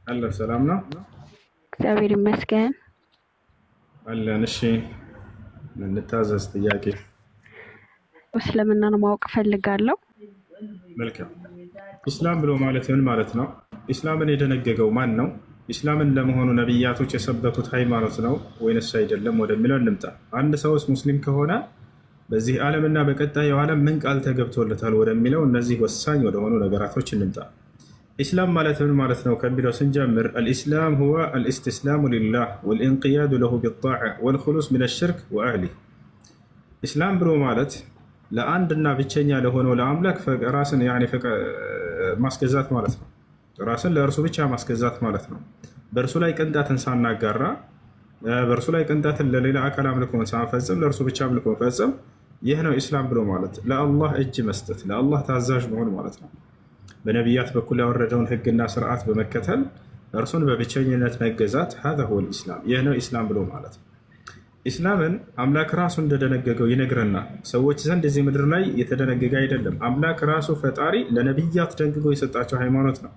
አለ ሰላም ነው እግዚአብሔር ይመስገን። አለን። እሺ እንታዘዝ። ጥያቄ እስልምናን ማወቅ ፈልጋለሁ። መልካም። ኢስላም ብሎ ማለት ምን ማለት ነው? ኢስላምን የደነገገው ማን ነው? ኢስላምን ለመሆኑ ነቢያቶች የሰበኩት ሃይማኖት ነው ወይንስ አይደለም ወደሚለው እንምጣ። አንድ ሰውስ ሙስሊም ከሆነ በዚህ ዓለምና በቀጣዩ ዓለም ምን ቃል ተገብቶለታል ወደሚለው እነዚህ ወሳኝ ወደሆኑ ነገራቶች እንምጣ። ኢስላም ማለት ምን ማለት ነው ከሚለው ስንጀምር አልኢስላም ሁወ አልእስትስላሙ ሊላህ ወልኢንቅያዱ ለሁ ቢጣዓ ወልኹሉስ ሚነ ሽርክ ወአህሊህ። ኢስላም ብሎ ማለት ለአንድና ብቸኛ ለሆነው ለአምላክ ራስን ማስገዛት ማለት ነው። ራስን ለእርሱ ብቻ ማስገዛት ማለት ነው። በእርሱ ላይ ቅንጣትን ሳናጋራ፣ በእርሱ ላይ ቅንጣትን ለሌላ አካል አምልኮን ሳንፈጽም፣ ለእርሱ ብቻ አምልኮ ፈጽም። ይህ ነው ኢስላም ብሎ ማለት። ለአላህ እጅ መስጠት፣ ለአላህ ታዛዥ መሆን ማለት ነው። በነቢያት በኩል ያወረደውን ህግና ስርዓት በመከተል እርሱን በብቸኝነት መገዛት ሀዛ ሁወል ኢስላም። ይህ ነው ኢስላም ብሎ ማለት። ኢስላምን አምላክ ራሱ እንደደነገገው ይነግረናል። ሰዎች ዘንድ እዚህ ምድር ላይ የተደነገገ አይደለም። አምላክ ራሱ ፈጣሪ ለነቢያት ደንግጎ የሰጣቸው ሃይማኖት ነው።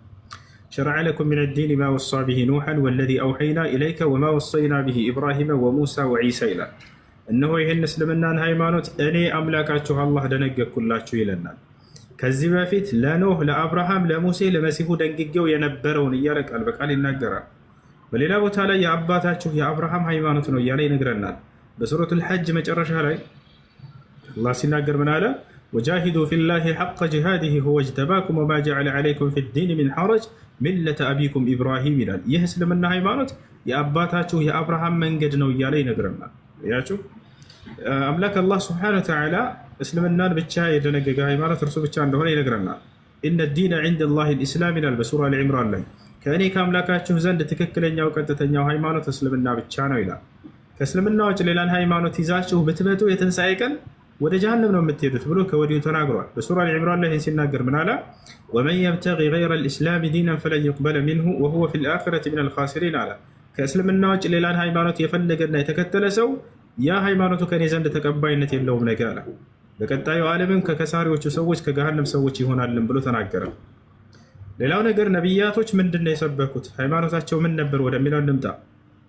ሸረዐ ለኩም ሚነ ዲን ማ ወሳ ብሂ ኑሐን ወለዚ አውሐይና ኢለይከ ወማ ወሰይና ብሂ ኢብራሂመ ወሙሳ ወዒሳ ይላል። እነሆ ይህን እስልምናን ሃይማኖት እኔ አምላካችሁ አላህ ደነገግኩላችሁ ይለናል። ከዚህ በፊት ለኖህ፣ ለአብርሃም፣ ለሙሴ፣ ለመሲሁ ደንግጌው የነበረውን እያለ ቃል በቃል ይናገራል። በሌላ ቦታ ላይ የአባታችሁ የአብርሃም ሃይማኖት ነው እያለ ይነግረናል። በሱረቱል ሐጅ መጨረሻ ላይ አላህ ሲናገር ምን አለ? ወጃሂዱ ፊላሂ ሐቀ ጂሃዲሂ ሁወ እጅተባኩም ወማ ጀዐለ ዐለይኩም ፊዲን ሚን ሐረጅ ሚለተ አቢኩም ኢብራሂም ይላል። ይህ እስልምና ሃይማኖት የአባታችሁ የአብርሃም መንገድ ነው እያለ ይነግረናል። ያችሁ አምላክ አላህ ስብሐነሁ ወተዓላ እስልምናን ብቻ የደነገገ ሃይማኖት እርሱ ብቻ እንደሆነ ይነግረናል። ኢነ ዲነ ዒንደላሂ ልኢስላም ይላል በሱራ አልዕምራን ላይ። ከእኔ ከአምላካችሁ ዘንድ ትክክለኛው ቀጥተኛው ሃይማኖት እስልምና ብቻ ነው ይላል። ከእስልምና ውጭ ሌላን ሃይማኖት ይዛችሁ ብትመጡ የትንሣኤ ቀን ወደ ጀሃነም ነው የምትሄዱት ብሎ ከወዲሁ ተናግሯል። በሱራ አልዕምራን ላይ ይህን ሲናገር ምን አለ? ወመን የብተጊ ገይረ ልእስላሚ ዲናን ፈለን ዩቅበለ ሚንሁ ወሁወ ፊ ልአኺረቲ ሚነል ኻሲሪን አለ። ከእስልምና ውጭ ሌላን ሃይማኖት የፈለገና የተከተለ ሰው ያ ሃይማኖቱ ከእኔ ዘንድ ተቀባይነት የለውም ነገ አለ። በቀጣዩ ዓለምም ከከሳሪዎቹ ሰዎች ከገሃነም ሰዎች ይሆናልን ብሎ ተናገረ። ሌላው ነገር ነቢያቶች ምንድን ነው የሰበኩት? ሃይማኖታቸው ምን ነበር ወደሚለው እንምጣ።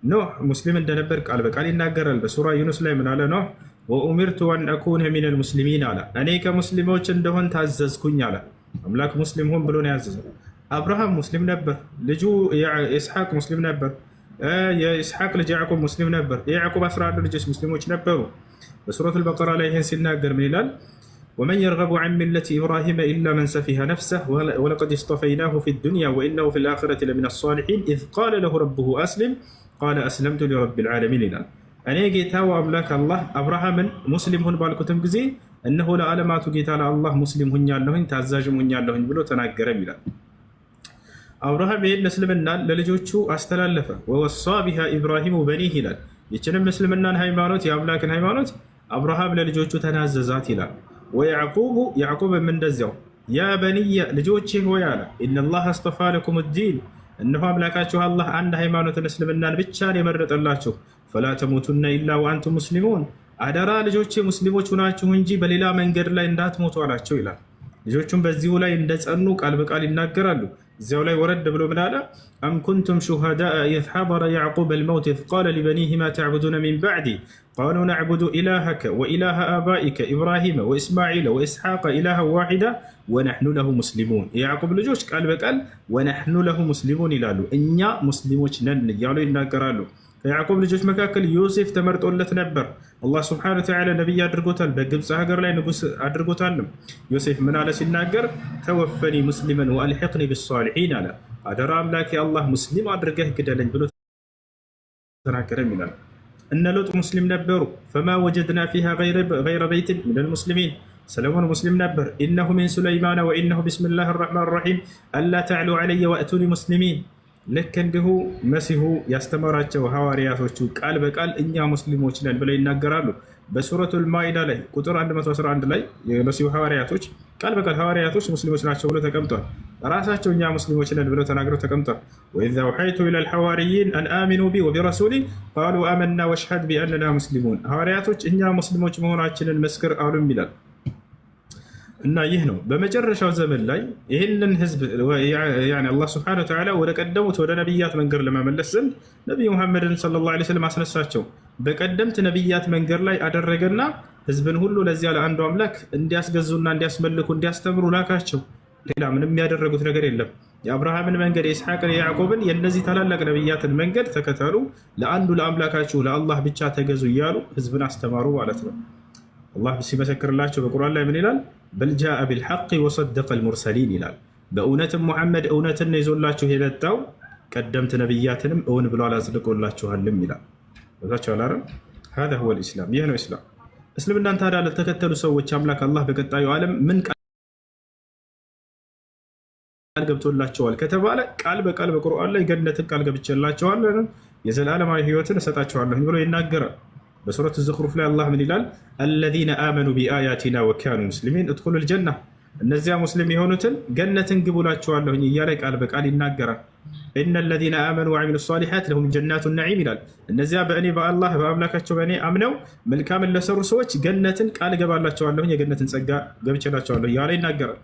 ኖህ ሙስሊም እንደነበር ቃል በቃል ይናገራል። በሱራ ዩኑስ ላይ ምን አለ? ኖህ ወኡሚርቱ አን አኩነ ሚነል ሙስሊሚን አለ። እኔ ከሙስሊሞች እንደሆን ታዘዝኩኝ አለ። አምላክ ሙስሊም ሁን ብሎ ነው ያዘዘው። አብርሃም ሙስሊም ነበር። ልጁ ኢስሐቅ ሙስሊም ነበር። የኢስሐቅ ልጅ ያዕቁብ ሙስሊም ነበር። የያዕቁብ 11 ልጆች ሙስሊሞች ነበሩ። በሱረቱል በቀራ ላይ ይህን ሲናገር ምን ይላል? ወመን የርገቡ ዐን ሚለቲ ኢብራሂመ ኢላ መን ሰፊሀ ነፍሰህ ወለቀድ እስጠፈይናሁ ፊ ዱንያ ወኢነሁ ፊል አኺረቲ ለሚነ ሷሊሒን ኢዝ ቃለ ለሁ ረቡሁ አስሊም ቃለ አስለምቱ ሊረቢል ዓለሚን ይላል። እኔ ጌታው አምላክ አላህ አብርሃምን ሙስሊም ሁን ባልኩትም ጊዜ እነሆ ለዓለማቱ ጌታ ለአላህ ሙስሊም ሁኛለሁኝ ታዛዥም ሁኛለሁኝ ብሎ ተናገረም ይላል። አብርሃም ይህን እስልምናን ለልጆቹ አስተላለፈ። ወወሳ ቢሃ ኢብራሂሙ በኒህ ይላል። ይችንም እስልምናን ሃይማኖት የአምላክን ሃይማኖት አብርሃም ለልጆቹ ተናዘዛት ይላል። ወያዕቁቡ ያዕቁብም እንደዚያው ያ በኒየ ልጆቼ ሆይ አለ ኢነላህ አስጠፋ ለኩም ዲን እነሆ አምላካችሁ አላህ አንድ ሃይማኖትን እስልምናን ብቻን የመረጠላችሁ ፈላ ተሙቱነ ኢላ ወአንቱም ሙስሊሙን አደራ ልጆቼ ሙስሊሞች ሁናችሁ እንጂ በሌላ መንገድ ላይ እንዳትሞቱ አላቸው ይላል። ልጆቹም በዚሁ ላይ እንደጸኑ ቃል በቃል ይናገራሉ። እዚያው ላይ ወረድ ብሎ ምን አለ? አም ኩንቱም ሹሃዳአ ኢዝ ሐደረ ያዕቁበ አልመውት ኢዝ ቃለ ሊበኒሂ ማ ተዕቡዱነ ሚን በዕዲ ቃሉ ነዕቡዱ ኢላሀከ ወኢላሀ አባኢከ ኢብራሂመ ወኢስማዒለ ወኢስሐቀ ኢላሀን ዋሒዳ ወነሕኑ ለሁ ሙስሊሙን። የያዕቁብ ልጆች ቃል በቃል ወነሕኑ ለሁ ሙስሊሙን ይላሉ፣ እኛ ሙስሊሞች ነን እያሉ ይናገራሉ። ከያዕቁብ ልጆች መካከል ዮሴፍ ተመርጦለት ነበር። አላህ ስብሐነሁ ወተዓላ ነቢይ አድርጎታል። በግብፅ ሀገር ላይ ንጉስ አድርጎታልም። ዮሴፍ ምን አለ ሲናገር? ተወፈኒ ሙስሊመን ወአልሒቅኒ ቢሷሊሒን አለ። አደራ አምላኬ አላህ ሙስሊም አድርገህ ግደለኝ ብሎ ተናገረም ይላል። እነ ሎጥ ሙስሊም ነበሩ። ፈማ ወጀድና ፊሃ ገይረ በይትን ሚነል ሙስሊሚን። ሰለሞን ሙስሊም ነበር። ኢነሁ ሚን ሱለይማነ ወኢነሁ ቢስሚላሂ ረሕማን ረሒም አላ ተዕሉ ዐለየ ወእቱኒ ሙስሊሚን። ልክ እንዲሁ መሲሁ ያስተማራቸው ሐዋርያቶቹ ቃል በቃል እኛ ሙስሊሞች ነን ብለው ይናገራሉ። በሱረቱል ማኢዳ ላይ ቁጥር 111 ላይ የመሲሁ ሐዋርያቶች ቃል በቃል ሐዋርያቶች ሙስሊሞች ናቸው ብሎ ተቀምጧል። ራሳቸው እኛ ሙስሊሞች ነን ብለው ተናግረው ተቀምጧል። ወኢዝ አውሐይቱ ኢለል ሐዋርይን አን አሚኑ ቢ ወቢረሱሊ ቃሉ አመና ወሽሀድ ቢአንና ሙስሊሙን። ሐዋርያቶች እኛ ሙስሊሞች መሆናችንን መስክር አሉም ይላል። እና ይህ ነው በመጨረሻው ዘመን ላይ ይህንን ህዝብ አላህ ስብሐነሁ ወተዓላ ወደ ቀደሙት ወደ ነቢያት መንገድ ለመመለስ ዘንድ ነቢዩ ሙሐመድን ሰለላሁ ዐለይሂ ወሰለም አስነሳቸው። በቀደምት ነቢያት መንገድ ላይ አደረገና ህዝብን ሁሉ ለዚያ ለአንዱ አምላክ እንዲያስገዙና እንዲያስመልኩ እንዲያስተምሩ ላካቸው። ሌላ ምንም ያደረጉት ነገር የለም። የአብርሃምን መንገድ፣ የኢስሐቅን፣ የያዕቆብን የእነዚህ ታላላቅ ነቢያትን መንገድ ተከተሉ፣ ለአንዱ ለአምላካችሁ ለአላህ ብቻ ተገዙ እያሉ ህዝብን አስተማሩ ማለት ነው። አላህ ሲመሰክርላቸው በቁርአን ላይ ምን ይላል? በል ጃአ ቢልሐቅ ወሰደቀ አልሙርሰሊን ይላል። በእውነትም ሙሐመድ እውነትን ይዞላችሁ የመጣው ቀደምት ነቢያትንም እውን ብሎ አላጽድቆላችኋልም ይላል። ወዛቸው አላረ هذا هو الاسلام። ይህ ነው እስላም። እስልምናን ታዲያ ለተከተሉ ሰዎች አምላክ አላህ በቀጣዩ ዓለም ምን ቃል ገብቶላቸዋል ከተባለ ቃል በቃል በቁርአን ላይ ገነትን ቃል ገብቼላቸዋለሁ የዘላለማዊ ህይወትን እሰጣቸዋለሁ ብሎ ይናገራል። በሱረት الزخرف ላይ አላህ ምን ይላል? الذين آمنوا بآياتنا وكانوا مسلمين ادخلوا الجنة እነዚያ ሙስሊም የሆኑትን ገነትን ግቡላቸዋለሁ እያለ ቃል በቃል ይናገራል። إن الذين آمنوا وعملوا الصالحات لهم جنات النعيم ይላል። እነዚያ በእኔ በአላህ በአምላካቸው በእኔ አምነው መልካምን ለሰሩ ሰዎች ገነትን ቃል ገባላቸዋለሁ የገነትን ጸጋ ገብቼላቸዋለሁ እያለ ይናገራል።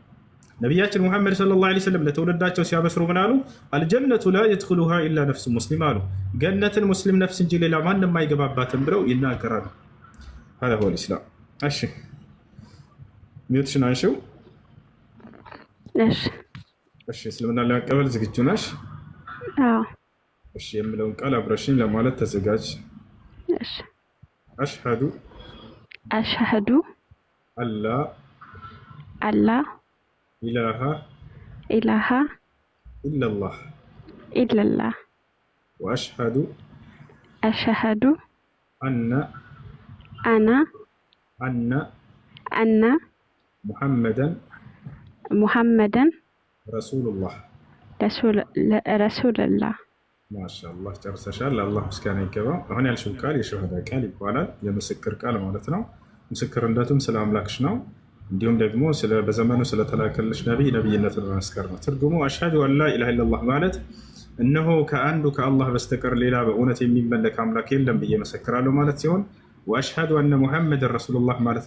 ነቢያችን ሙሐመድ ሰለላሁ ዐለይሂ ወሰለም ለተወለዳቸው ሲያበስሩ ምን አሉ? አልጀነቱ ላ የድኹሉሃ ኢላ ነፍሱ ሙስሊም አሉ። ገነትን ሙስሊም ነፍስ እንጂ ሌላ ማንም አይገባባትም ብለው ይናገራሉ። هذا هو الاسلام። እሺ ሚውትሽን አንሺው። እሺ እስልምና ለመቀበል ዝግጁ ነሽ? አዎ። እሺ የምለውን ቃል አብረሽኝ ለማለት ተዘጋጅ። እሺ አሽሀዱ አላ ኢላሃ ኢለላህ ወአሽሀዱ አነ ሙሐመደን ረሱሉላህ። ማሻአላህ ጨርሰሻል። አላህ ምስጋና ይገባ። አሁን ያልሽው ቃል የሸሃዳ ቃል ይባላል። የምስክር ቃል ማለት ነው። ምስክርነቱም ስለ አምላክሽ ነው። እንዲሁም ደግሞ በዘመኑ ስለተላከልሽ ነቢይ ነቢይነቱን መመስከር ነው። ትርጉሙ አሽሀዱ አን ላ ኢላሃ ኢለላህ ማለት እነሆ ከአንዱ ከአላህ በስተቀር ሌላ በእውነት የሚመለክ አምላክ የለም ብዬ መሰክራለሁ ማለት ሲሆን ወአሽሀዱ አነ ሙሐመድን ረሱሉላህ ማለት